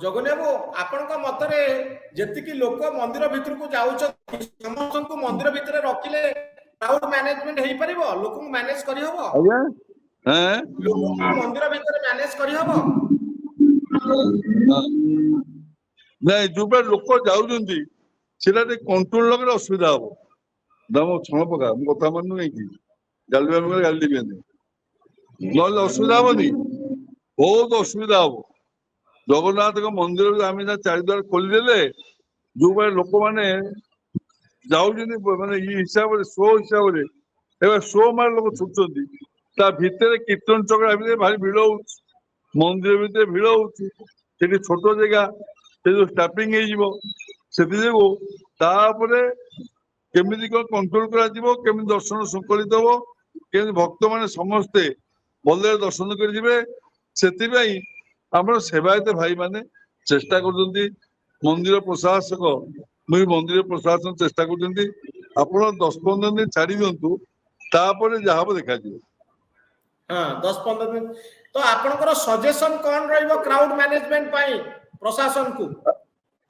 ଜଗନ୍ୟ ବାବୁ ଆପଣଙ୍କ ମତରେ ଯେତିକି ଲୋକ ମନ୍ଦିର ଭିତରକୁ ଯାଉଛନ୍ତି ସମସ୍ତଙ୍କୁ ମନ୍ଦିର ଭିତରେ ରଖିଲେ କ୍ରାଉଡ ମ୍ୟାନେଜମେଣ୍ଟ ହେଇପାରିବ, ଲୋକଙ୍କୁ ମ୍ୟାନେଜ କରିହବ? ଆଜ୍ଞା ଲୋକଙ୍କୁ ମନ୍ଦିର ଭିତରେ ମ୍ୟାନେଜ କରିହବ? ନାଇଁ ଯୋଉଟା ଲୋକ ଯାଉଛନ୍ତି ସେଟା ଟିକେ କଣ୍ଟ୍ରୋଲ ଲଗେଇଲେ ଅସୁବିଧା ହବ। ଦାମ ଛଣ ପକା ମୁଁ କଥା ମାନୁ ନାଇକି ଗାଲି ଗାଲି ଦେବିନି, ନହେଲେ ଅସୁବିଧା ହବନି, ବହୁତ ଅସୁବିଧା ହବ। ଜଗନ୍ନାଥଙ୍କ ମନ୍ଦିରରେ ଆମେ ଯା ଚାରିଦ୍ୱାର ଖୋଲିଦେଲେ ଯୋଉଭଳି ଲୋକମାନେ ଯାଉଛନ୍ତି ମାନେ ଇ ହିସାବରେ ଶୋ ହିସାବରେ ଏବେ ଶୋ ମାର ଲୋକ ଛୁଟୁଛନ୍ତି, ତା ଭିତରେ କୀର୍ତ୍ତନ ଚକ୍ର ଭିତରେ ଭାରି ଭିଡ ହଉଛି, ମନ୍ଦିର ଭିତରେ ଭିଡ ହଉଛି, ସେଠି ଛୋଟ ଜାଗା ସେ ଯୋଉ ଷ୍ଟାପିଂ ହେଇଯିବ, ସେଥିଯୋଗୁ ତାପରେ କେମିତି କଣ କଣ୍ଟ୍ରୋଲ କରାଯିବ, କେମିତି ଦର୍ଶନ ଶୃଙ୍ଖଳିତ ହବ, କେମିତି ଭକ୍ତମାନେ ସମସ୍ତେ ଭଲରେ ଦର୍ଶନ କରି ଯିବେ, ସେଥିପାଇଁ ଆମର ସେବାୟତ ଭାଇ ମାନେ ଚେଷ୍ଟା କରୁଛନ୍ତି। ମନ୍ଦିର ପ୍ରଶାସକ ମନ୍ଦିର ପ୍ରଶାସନ ଚେଷ୍ଟା କରୁଛନ୍ତି। ଆପଣ 10-15 ଦିନ ଛାଡି ଦିଅନ୍ତୁ, ତାପରେ ଯାହା ହବ ଦେଖାଯିବ। ହଁ 10-15 ଦିନ। ତ ଆପଣଙ୍କର ସଜେସନ କଣ ରହିବ କ୍ରାଉଡ ମ୍ୟାନେଜମେଣ୍ଟ ପାଇଁ ପ୍ରଶାସନକୁ?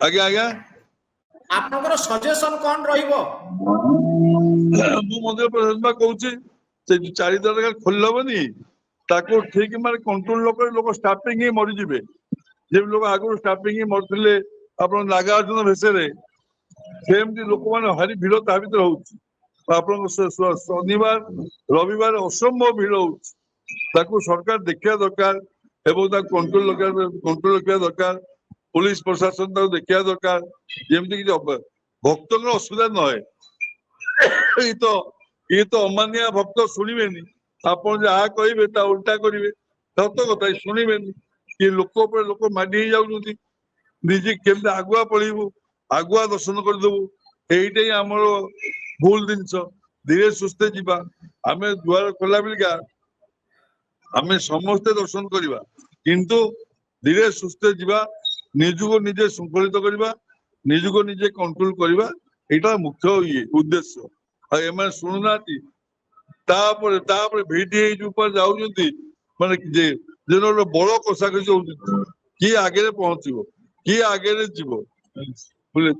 ଆଜ୍ଞା ଆଜ୍ଞା ଆପଣଙ୍କର ସଜେସନ କଣ ରହିବ? ମୁଁ ମନ୍ଦିର ପ୍ରଶାସନ କହୁଛି ସେ ଚାରିଦ୍ୱାର ଖୋଲି ହବନି, ତାକୁ ଠିକ ମାନେ କଣ୍ଟ୍ରୋଲ ଲୋକ ଷ୍ଟାପିଂ ହେଇ ମରିଯିବେ। ଯେମିତି ଲୋକ ଆଗରୁ ଷ୍ଟାପିଂ ହେଇ ମରୁଥିଲେ ଆପଣ ନାଗାର୍ଜୁନ ଭେଷରେ, ସେମିତି ଲୋକମାନେ ଭାରି ଭିଡ ତା ଭିତରେ ହଉଛି। ଆପଣଙ୍କ ଶନିବାର ରବିବାର ଅସମ୍ଭବ ଭିଡ ହଉଛି, ତାକୁ ସରକାର ଦେଖିବା ଦରକାର ଏବଂ ତାକୁ କଣ୍ଟ୍ରୋଲ ରଖିବା ଦରକାର। ପୁଲିସ ପ୍ରଶାସନ ତାକୁ ଦେଖିବା ଦରକାର, ଯେମିତି କିଛି ଭକ୍ତଙ୍କର ଅସୁବିଧା ନ ହୁଏ। ଇଏ ତ ଅମାନିଆ ଭକ୍ତ ଶୁଣିବେନି, ଆପଣ ଯାହା କହିବେ ତା ଉଲ୍ଟା କରିବେ, ସତ କଥା ଶୁଣିବେନି। କି ଲୋକ ଉପରେ ଲୋକ ମାଡି ହେଇଯାଉଛନ୍ତି, ନିଜେ କେମିତି ଆଗୁଆ ପଳେଇବୁ, ଆଗୁଆ ଦର୍ଶନ କରିଦବୁ, ଏଇଟା ହିଁ ଆମର ଭୁଲ ଜିନିଷ। ଧୀରେ ସୁସ୍ଥେ ଯିବା, ଆମେ ଦୁଆର ଖୋଲା ବେଳିକା ଆମେ ସମସ୍ତେ ଦର୍ଶନ କରିବା, କିନ୍ତୁ ଧୀରେ ସୁସ୍ଥେ ଯିବା, ନିଜକୁ ନିଜେ ଶୃଙ୍ଖଳିତ କରିବା, ନିଜକୁ ନିଜେ କଣ୍ଟ୍ରୋଲ କରିବା, ଏଇଟା ମୁଖ୍ୟ ଉଦ୍ଦେଶ୍ୟ। ଆଉ ଏମାନେ ଶୁଣୁନାହାନ୍ତି, ତାପରେ ଭିଡି ହେଇ ଉପରେ ଯାଉଛନ୍ତି, ମାନେ ଗୋଟେ ବଡ କଷାକଷି ହଉଛନ୍ତି, କିଏ ଆଗରେ ପହଞ୍ଚିବ, କିଏ ଆଗରେ ଯିବ, ବୁଝିଲେ?